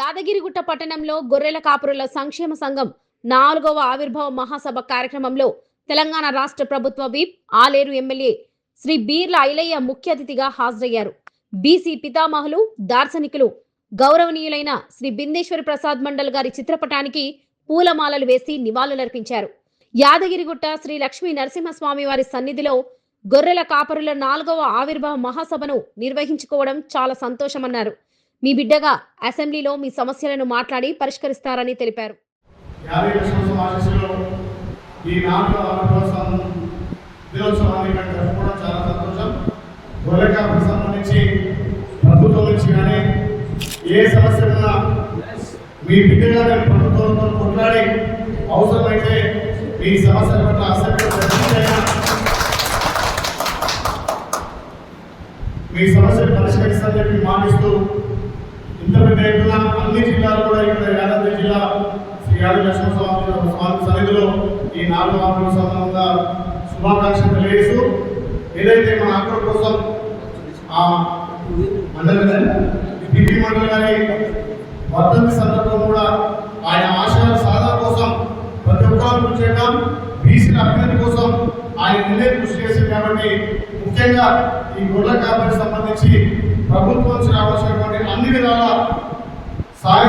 యాదగిరిగుట్ట పట్టణంలో గొర్రెల కాపురుల సంక్షేమ సంఘం 4వ ఆవిర్భావ మహాసభ కార్యక్రమంలో తెలంగాణ రాష్ట్ర ప్రభుత్వ విప్ ఆలేరు ఎమ్మెల్యే శ్రీ బీర్ల ఐలయ్య ముఖ్య అతిథిగా హాజరయ్యారు. బీసీ పితామహులు దార్శనికులు గౌరవనీయులైన శ్రీ బిందేశ్వరి ప్రసాద్ మండల్ గారి చిత్రపటానికి పూలమాలలు వేసి నివాళులర్పించారు. యాదగిరిగుట్ట శ్రీ లక్ష్మీ నరసింహస్వామి వారి సన్నిధిలో గొర్రెల కాపరుల 4వ ఆవిర్భావ మహాసభను నిర్వహించుకోవడం చాలా సంతోషమన్నారు. మీ బిడ్డగా అసెంబ్లీలో మీ సమస్యలను మాట్లాడి పరిష్కరిస్తారని తెలిపారు. ఏ సమస్య ఉన్నా మీ బిడ్డగా ప్రభుత్వంతో కొట్లాడి అవసరమైతే మీ సమస్యల పట్ల మీ సమస్యలు పరిష్కరిస్తారని చెప్పి మాటిస్తూ ఇంత పెద్ద ఎత్తున అన్ని జిల్లాలు కూడా ఇక్కడ యాదాద్రి జిల్లా శ్రీ యాదగిరి నరసింహస్వామి సన్నిధిలో ఈ 4వ ఆవిర్భావ సందర్భంగా శుభాకాంక్షలు తెలియజేస్తూ ఏదైతే మన ఆక్రోడ్ కోసం పిపి మండలి గారి వర్ధంతి సందర్భం కూడా ఆయన ఆశయాల సాధన కోసం ప్రతి ఒక్కరు కృషి చేయడం, బీసీల అభ్యున్నతి కోసం ఆయన ముందే కృషి చేసింది. కాబట్టి ముఖ్యంగా ఈ గొర్రెల కాపరికి సంబంధించి ప్రభుత్వం నుంచి రావాల్సినటువంటి అన్ని విధాల సహాయ